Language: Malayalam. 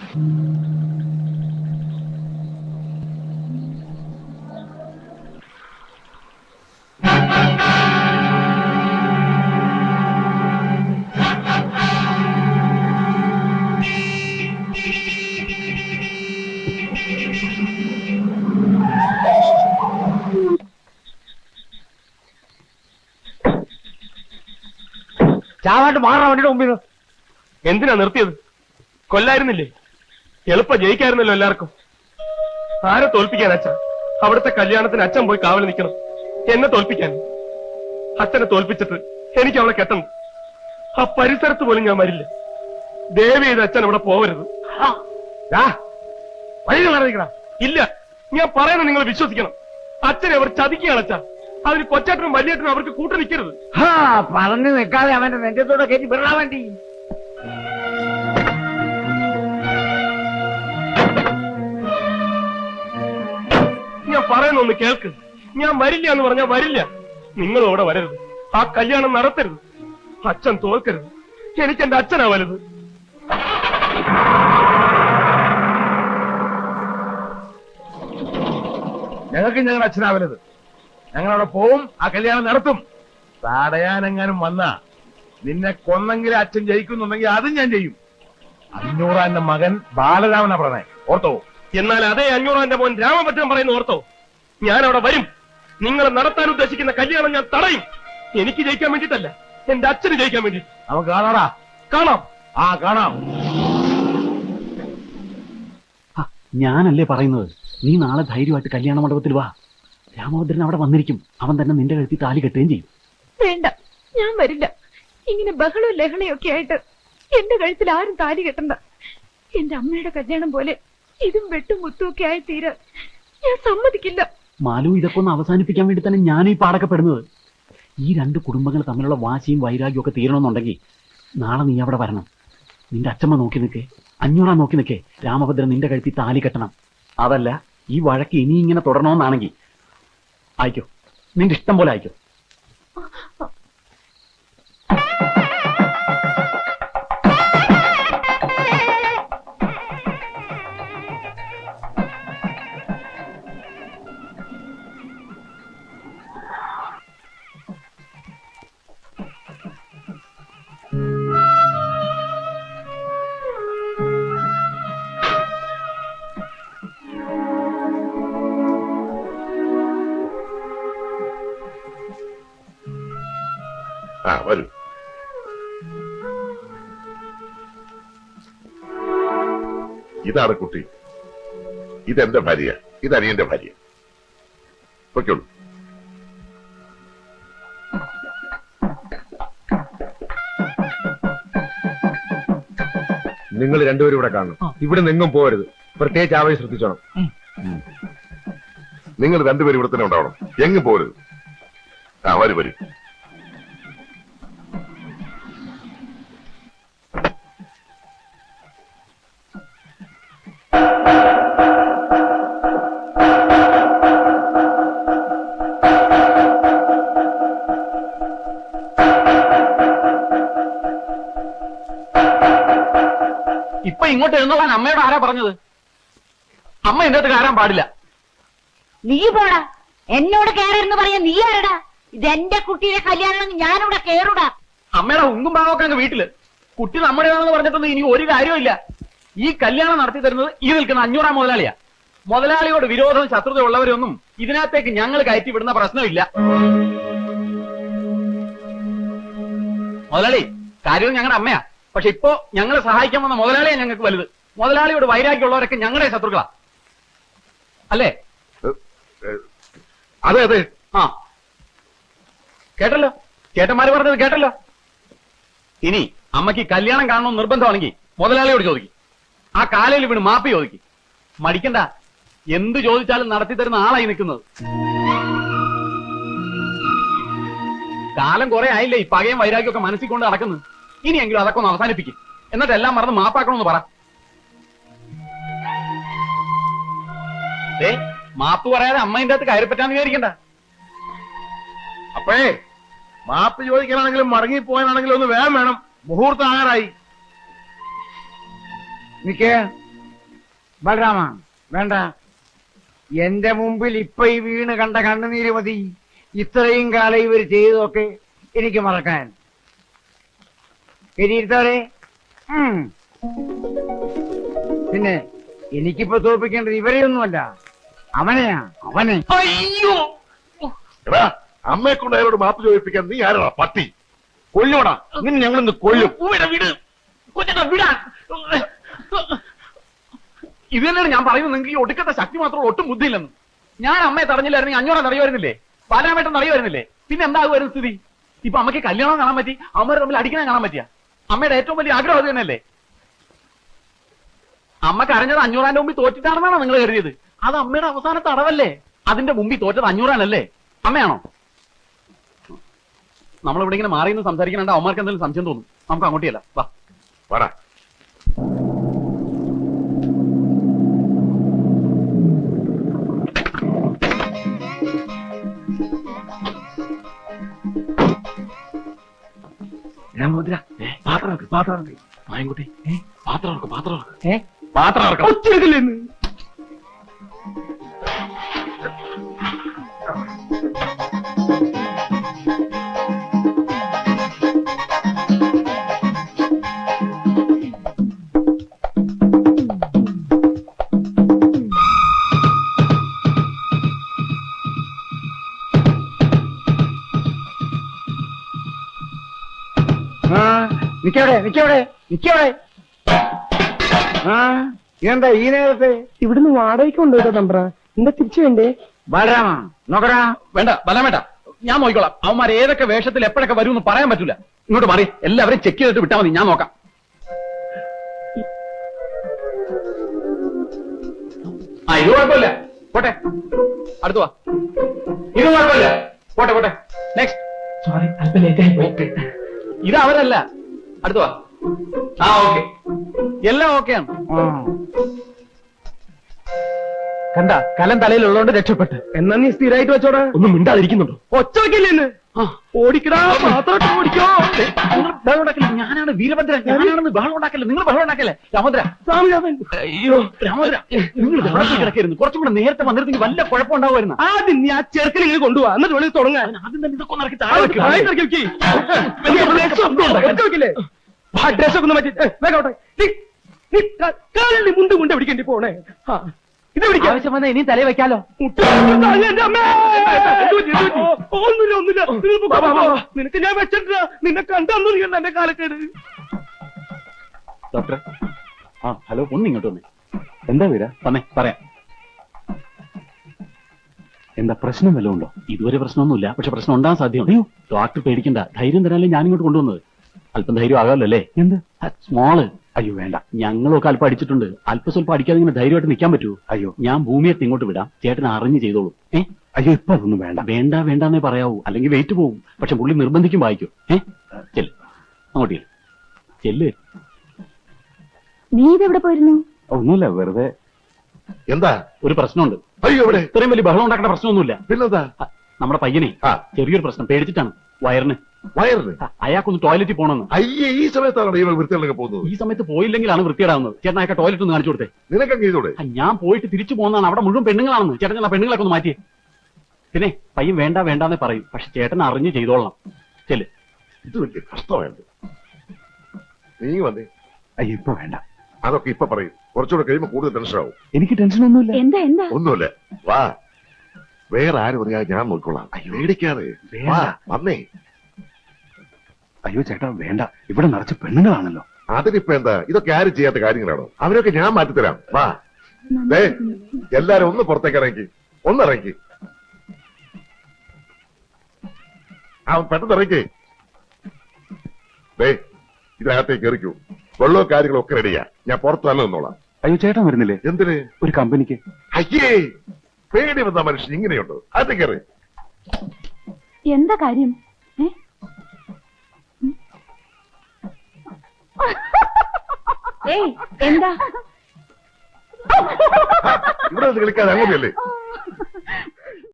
ചാവാണ്ട് മാറാൻ വണ്ടിയുടെ മുമ്പിൽ എന്തിനാ നിർത്തിയത്? കൊല്ലായിരുന്നില്ലേ? എളുപ്പം ജയിക്കായിരുന്നല്ലോ എല്ലാവർക്കും. ആരെ തോൽപ്പിക്കാൻ അച്ഛൻ? അവിടുത്തെ കല്യാണത്തിന് അച്ഛൻ പോയി കാവൽ നിൽക്കണം. എന്നെ തോൽപ്പിക്കാൻ? അച്ഛനെ തോൽപ്പിച്ചിട്ട് എനിക്ക് അവളെ കെട്ടണം. ആ പരിസരത്ത് പോലും ഞാൻ വരില്ല. ദേവി ചെയ്ത് അച്ഛൻ അവിടെ പോവരുത്. ഇല്ല, ഞാൻ പറയുന്നത് നിങ്ങൾ വിശ്വസിക്കണം. അച്ഛനെ അവർ ചതിക്കുകയാണ് അച്ഛാ. അതിന് കൊച്ചേട്ടനും വലിയേട്ടനും അവർക്ക് കൂട്ടു നിൽക്കരുത്. പറഞ്ഞു നിൽക്കാതെ അവന്റെ നെഞ്ചത്തോടെ കയറ്റി വിടാൻ വേണ്ടി. ഞാൻ പറയുന്ന ഒന്ന് കേൾക്ക്. ഞാൻ വരില്ല എന്ന് പറഞ്ഞാൽ വരില്ല. നിങ്ങളും അവിടെ വരരുത്. ആ കല്യാണം നടത്തരുത്. അച്ഛൻ തോൽക്കരുത്. എനിക്ക് എന്റെ അച്ഛനാ വലുത്. ഞങ്ങൾക്ക് ഞങ്ങളുടെ അച്ഛനാ വലുത്. ഞങ്ങളവിടെ പോവും, ആ കല്യാണം നടത്തും. തടയാനെങ്ങാനും വന്നാ നിന്നെ കൊന്നെങ്കിലും അച്ഛൻ ജയിക്കുന്നുണ്ടെങ്കിൽ അതും ഞാൻ ചെയ്യും. 500 മകൻ ബാലരാമനാ പറഞ്ഞേ, ഓർത്തോ? എന്നാൽ അതേ 500 മോൻ രാമഭദ്രൻ പറയുന്ന ഓർത്തോ? ഞാൻ അവിടെ വരും. നിങ്ങൾ നടത്താൻ ഉദ്ദേശിക്കുന്ന കല്യാണം ഞാൻ തടയും. എനിക്ക് ജയിക്കാൻ വേണ്ടിയിട്ടല്ല, എന്റെ അച്ഛന് ജയിക്കാൻ വേണ്ടി. നമുക്ക് കാണാടാ. കാണാം. കാണാം. ഞാനല്ലേ പറയുന്നത്, നീ നാളെ ധൈര്യമായിട്ട് കല്യാണ മണ്ഡപത്തിൽ വാ. രാമഭദ്രൻ അവിടെ വന്നിരിക്കും. അവൻ തന്നെ നിന്റെ കഴുത്തിൽ താലി കെട്ടുകയും ചെയ്യും. വേണ്ട, ഞാൻ വരില്ല. ഇങ്ങനെ ബഹളവും ലഹളയൊക്കെ ആയിട്ട് എന്റെ കഴുത്തിൽ ആരും താലി കെട്ടണ്ട. എന്റെ അമ്മയുടെ കല്യാണം പോലെ ഇതും വെട്ടും മുത്തുമൊക്കെ ആയി തീരാൻ ഞാൻ സമ്മതിക്കില്ല. മാലു, ഇതൊക്കെ ഒന്ന് അവസാനിപ്പിക്കാൻ വേണ്ടി തന്നെ ഞാനീ പാടക്കപ്പെടുന്നത്. ഈ 2 കുടുംബങ്ങൾ തമ്മിലുള്ള വാശിയും വൈരാഗ്യവും ഒക്കെ തീരണമെന്നുണ്ടെങ്കിൽ നാളെ നീ അവിടെ വരണം. നിന്റെ അച്ഛമ്മ നോക്കി നിൽക്കേ, 500 നോക്കി നിൽക്കേ. രാമഭദ്രൻ നിന്റെ കഴുത്തിൽ താലി കെട്ടണം. അതല്ല, ഈ വഴക്ക് ഇനി ഇങ്ങനെ തുടരണമെന്നാണെങ്കിൽ ആയിക്കോ, നിന്റെ ഇഷ്ടം പോലെ ആയിക്കോ. വരൂ. ഇതാണ് കുട്ടി. ഇതെന്റെ ഭാര്യ, ഇത് അനിയന്റെ ഭാര്യ. പൊയ്ക്കോളൂ. നിങ്ങൾ രണ്ടുപേരും ഇവിടെ കാണണം. ഇവിടെ നിന്നും പോകരുത്. പ്രത്യേകിച്ച് ആവേശം ശ്രദ്ധിച്ചോണം. നിങ്ങൾ രണ്ടുപേരും ഇവിടെ തന്നെ ഉണ്ടാവണം. എങ്ങും പോകരുത്. വരൂ വരൂ. ഇപ്പൊ ഇങ്ങോട്ട് എഴുന്നള്ളാൻ അമ്മയോട് ആരാ പറഞ്ഞത്? അമ്മ എന്റെ അടുത്ത് കയറാൻ പാടില്ല. നീ പോടാ. എന്നോട് കയറെന്ന് പറയാ നീ ആരടാ? ഇതെന്റെ കുട്ടിയുടെ കല്യാണം, ഞാനിവിടെ കയറൂടാ. അമ്മയുടെ ഉങ്കും ഭാഗമൊക്കെ അങ്ങ് വീട്ടില്. കുട്ടി നമ്മുടേതാണെന്ന് പറഞ്ഞിട്ടൊന്നും ഇനി ഒരു കാര്യമില്ല. ഈ കല്യാണം നടത്തി തരുന്നത് ഈ നിൽക്കുന്ന 500 മുതലാളിയാ. മുതലാളിയോട് വിരോധവും ശത്രുത ഉള്ളവരൊന്നും ഇതിനകത്തേക്ക് ഞങ്ങൾ കയറ്റി വിടുന്ന പ്രശ്നമില്ല. മുതലാളി, കാര്യവും ഞങ്ങളുടെ അമ്മയാ. പക്ഷെ ഇപ്പോ ഞങ്ങളെ സഹായിക്കാൻ വന്ന മുതലാളിയാ ഞങ്ങൾക്ക് വലുത്. മുതലാളിയോട് വൈരാഗ്യമുള്ളവരൊക്കെ ഞങ്ങളുടെ ശത്രുക്കളാ, അല്ലേ? അതെ അതെ. കേട്ടല്ലോ, ചേട്ടന്മാര് പറഞ്ഞത് കേട്ടല്ലോ. ഇനി അമ്മയ്ക്ക് കല്യാണം കാണണമെന്ന് നിർബന്ധമാണെങ്കിൽ മുതലാളിയോട് ചോദിക്കും. ആ കാലയിൽ വീണ് മാപ്പി ചോദിക്കും. മടിക്കണ്ട, എന്ത് ചോദിച്ചാലും നടത്തി തരുന്ന ആളായി നിൽക്കുന്നത്. കാലം കുറെ ആയില്ലേ ഈ പകയും വൈരാഗ്യമൊക്കെ മനസ്സിൽ കൊണ്ട് നടക്കുന്നത്. ഇനിയെങ്കിലും അതൊക്കെ ഒന്ന് അവസാനിപ്പിക്കും. എന്നിട്ട് എല്ലാം മറന്ന് മാപ്പാക്കണമെന്ന് പറ. മാപ്പ് പറയാതെ അമ്മേന്റെ അകത്ത് കയറിപ്പറ്റാന്ന് വിചാരിക്കണ്ട. അപ്പോഴേ മാപ്പ് ചോദിക്കാനാണെങ്കിലും മടങ്ങിപ്പോകാനാണെങ്കിലും ഒന്ന് വേഗം വേണം. മുഹൂർത്തം ആറായി. നിക്കേ, ബലരാമ വേണ്ട, എന്റെ മുമ്പിൽ ഇപ്പൊ ഈ വീണ് കണ്ട കണ്ണുനീര് മതി ഇത്രയും കാലം ഇവർ ചെയ്തതൊക്കെ എനിക്ക് മറക്കാൻ. ശരിയിരുത്തോടെ. പിന്നെ എനിക്കിപ്പോ തോൽപ്പിക്കേണ്ടത് ഇവരെയൊന്നുമല്ല, അവനെയാ, അവനെ. അയ്യോ എടാ, അമ്മയെ കൊണ്ട് അയാളോട് മാപ്പ് ചോദിപ്പിക്കാൻ നീ ആരാ പട്ടി? കൊല്ലോടാ, നിന്നെ ഞങ്ങളൊന്ന് കൊല്ലും. ഇത് തന്നെയാണ് ഞാൻ പറയുന്നത്. നിങ്ങൾക്ക് ഈ ഒടുക്കത്തെ ശക്തി മാത്രം ഒട്ടും ബുദ്ധിയില്ലെന്ന്. ഞാൻ അമ്മയെ തടഞ്ഞില്ലായിരുന്നെങ്കിൽ അഞ്ഞൂറാ തടയുമായിരുന്നില്ലേ, ബാലരാമേട്ടൻ തടയുമായിരുന്നില്ലേ? പിന്നെ എന്താകുമായിരുന്നു സ്ഥിതി? ഇപ്പൊ അമ്മയ്ക്ക് കല്യാണം കാണാൻ പറ്റി, അമ്മ തമ്മിൽ അടിക്കണം കാണാൻ പറ്റിയ? അമ്മയുടെ ഏറ്റവും വലിയ ആഗ്രഹം അത് തന്നെയല്ലേ? അമ്മ കരഞ്ഞത് അഞ്ഞൂറാന്റെ മുമ്പിൽ തോറ്റിട്ടാണെന്നാണോ നിങ്ങൾ കരുതിയത്? അത് അമ്മയുടെ അവസാനത്തെ അടവല്ലേ? അതിന്റെ മുമ്പിൽ തോറ്റത് അഞ്ഞൂറാനല്ലേ? അമ്മയാണോ? നമ്മളിവിടെ ഇങ്ങനെ മാറി നിന്ന് സംസാരിക്കുന്നുണ്ട്. അവന്മാർക്ക് എന്തെങ്കിലും സംശയം തോന്നും. നമുക്ക് അങ്ങോട്ടിയല്ല, വാ. പറ. മായൻകുട്ടി, പാത്രം ഇറക്കും, പാത്രം ഇറക്കും. പാത്രം ഇറക്കണം. നിക്കവിടെ, നിക്കവിടെ, നിക്കവിടെ. എന്താ ഈ നേരത്തെ? ഇവിടുന്ന് വാടകയ്ക്ക് കൊണ്ടുപോയിട്ടോ തമ്പ്ര, എന്താ തിരിച്ചു വേണ്ടേ? ബലരാമ നോക്കടാ. വേണ്ട ബലമേട്ട, ഞാൻ നോക്കിക്കോളാം. അവന്മാർ ഏതൊക്കെ വേഷത്തിൽ എപ്പോഴൊക്കെ വരും എന്ന് പറയാൻ പറ്റൂല. ഇങ്ങോട്ട് മാറി, എല്ലാവരും ചെക്ക് ചെയ്തിട്ട് വിട്ടാൽ മതി, ഞാൻ നോക്കാം. ഇത് കുഴപ്പമില്ല, പോട്ടെ. അടുത്തു വാ. ഇത് കുഴപ്പമില്ല, പോട്ടെ പോട്ടെ. നെക്സ്റ്റ്. സോറി, അല്പം ലേറ്റ് ആയി പോയി. ഇത് അവരല്ല, അടുത്തു വാ. ഓക്കെ, എല്ലാം ഓക്കെയാണ്. കണ്ട, കലം തലയിലുള്ളതുകൊണ്ട് രക്ഷപ്പെട്ട്. എന്നാ നീ സ്ഥിരമായിട്ട് വെച്ചോടാ. ഒന്നും മിണ്ടാതിരിക്കുന്നുണ്ടോ? ഒച്ച വയ്ക്കില്ലേ? ഓടിക്കടാ, മാത്രം ഓടിക്കോ. നിങ്ങൾ ബഹളം ഉണ്ടാക്കില്ല, ഞാനാണ് വീരഭദ്രൻ. ഞാനാണെന്ന് ബഹളം ഉണ്ടാക്കല്ലേ, നിങ്ങൾ ബഹളം ഉണ്ടാക്കല്ലേ. രാമോദ്ര, അയ്യോ രാമോദ്ര, നിങ്ങൾ കിടക്കായിരുന്നു. കുറച്ചും കൂടെ നേരത്തെ വന്നിരുന്നെങ്കിൽ വല്ല കുഴപ്പമുണ്ടാവുമായിരുന്നു. ആദ്യം നീ ആ ചെറുക്കനെ ഇങ്ങനെ കൊണ്ടുപോവാ, എന്നിട്ട് വേണമെങ്കിൽ തുടങ്ങാൻ. ആദ്യം തന്നെ ഇതൊക്കെ ഒന്ന് ഇറക്കി താഴെ വെക്ക്. ഡ്രസ്സൊക്കെ ഒന്ന് മാറ്റി വേഗോട്ടെ. മുണ്ട് മുണ്ട പിടിക്കേണ്ടി പോണേ. ഇത് ആവശ്യം വന്നാൽ ഇനിയും തലയിൽ വെക്കാലോ. ഒന്നുമില്ല, ഒന്നുമില്ല. നിനക്ക് ഞാൻ വെച്ചിട്ടില്ല, നിന്നെ കണ്ടു എന്റെ കാലക്കേട്. ഡോക്ടർ, ഹലോ, ഒന്ന് ഇങ്ങോട്ട് വന്നേ. എന്താ വീര തന്നെ പറയാം. എന്താ പ്രശ്നം വല്ലതും ഉണ്ടോ? ഇതുവരെ പ്രശ്നമൊന്നുമില്ല, പക്ഷെ പ്രശ്നം ഉണ്ടാകാൻ സാധ്യതയുണ്ട്. അയ്യോ ഡോക്ടർ പേടിക്കണ്ട, ധൈര്യം തരാനല്ലേ ഞാൻ ഇങ്ങോട്ട് കൊണ്ടുവന്നത്. അല്പം ധൈര്യം ആകാമല്ലോ അല്ലേ? എന്ത് സ്മോള്? അയ്യോ വേണ്ട, ഞങ്ങളൊക്കെ അല്പം അടിച്ചിട്ടുണ്ട്. അല്പം സ്വല്പം അടിക്കാതെ ഇങ്ങനെ ധൈര്യമായിട്ട് നിൽക്കാൻ പറ്റൂ? അയ്യോ, ഞാൻ ഭൂമിയെ ഇങ്ങോട്ട് വിടാം, ചേട്ടൻ അറിഞ്ഞ് ചെയ്തോളൂ. അയ്യോ ഇപ്പൊ അതൊന്നും വേണ്ട. വേണ്ട വേണ്ടാന്നേ പറയാവൂ, അല്ലെങ്കിൽ വെയിറ്റ് പോവും. പക്ഷെ പുള്ളി നിർബന്ധിക്കും വായിക്കും. ചെല്ല്, അങ്ങോട്ട് ചെല്ല്. നീ ഇതെവിടെ പോയിരുന്നു? ഒന്നുമില്ല, വെറുതെ. എന്താ? ഒരു പ്രശ്നമുണ്ട്. അയ്യോ ഇവിടെ ഇത്രയും വലിയ ബഹളം ഉണ്ടാക്കേണ്ട പ്രശ്നമൊന്നുമില്ല. പിന്നെന്താ? നമ്മുടെ പയ്യനെ ചെറിയൊരു പ്രശ്നം, പേടിച്ചിട്ടാണ്. വയറിന് അയാൾക്കൊന്ന് ടോയ്ലറ്റിൽ പോകണമെന്ന്. അയ്യേ, ഈ സമയത്താണ് ഇവർ വൃത്തികളൊക്കെ പോകുന്നത്. ഈ സമയത്ത് പോയില്ലെങ്കിലാണ് വൃത്തിയിടാവുന്നത്. ചേട്ടൻ അയാൾക്ക് ടോയ്ലറ്റ് ഒന്ന് കാണിച്ചു കൊടുത്തേ. നിനക്കൊക്കെ ചെയ്തോടെ? ഞാൻ പോയിട്ട് തിരിച്ചു പോകുന്നതാണ്, അവിടെ മുഴുവൻ പെണ്ണുങ്ങളാണെന്ന്. ചേട്ടൻ ആ പെണ്ണുങ്ങളൊക്കെ ഒന്ന് മാറ്റിയേ. പിന്നെ പയ്യൻ വേണ്ട വേണ്ടാന്നേ പറയും, പക്ഷെ ചേട്ടൻ അറിഞ്ഞ് ചെയ്തോളണം. ചെല്ല്. ഇത് വലിയ കഷ്ടമായിട്ട്. നീ വന്നേ. അയ്യോ ഇപ്പൊ വേണ്ട, അതൊക്കെ ഇപ്പൊ പറയും, കുറച്ചുകൂടെ കഴിയുമ്പോ കൂടുതൽ ടെൻഷനാവും. എനിക്ക് ടെൻഷനൊന്നുമില്ല. എന്താ എന്താ? ഒന്നുമില്ല, വാ. വേറെ ആര് പറയാ, ഞാൻ നോക്കിക്കൊള്ളാം. പേടിക്കാതെ വാ, വന്നേ. അയ്യോ ചേട്ടാ വേണ്ട, ഇവിടെ നിറച്ച് പെണ്ണുങ്ങളാണല്ലോ. അതിനിപ്പോ എന്താ? ഇതൊക്കെ ആരും ചെയ്യാത്ത കാര്യങ്ങളാണോ? അവരൊക്കെ ഞാൻ മാറ്റിത്തരാം, വാ. ദേ, എല്ലാരും ഒന്ന് പുറത്തേക്ക് ഇറങ്ങി, ഒന്നിറങ്ങി. അവൻ പെട്ടെന്ന് ഇറങ്ങി. ദേ, ഇതിനകത്തേക്ക് എറിക്കൂ. വെള്ളവും കാര്യങ്ങളും ഒക്കെ റെഡിയാ. ഞാൻ പുറത്ത് തന്നെ നിന്നോളാം. അയ്യോ ചേട്ടൻ വരുന്നില്ലേ? എന്തിന്? ഒരു കമ്പനിക്ക്. അയ്യേ, പേടി വന്ന മനുഷ്യൻ ഇങ്ങനെയുണ്ടോ? അത് കയറി. എന്താ കാര്യം? ഏയ് എന്താ? ഇവിടെ കളിക്കാതെ അങ്ങോട്ടല്ലേ?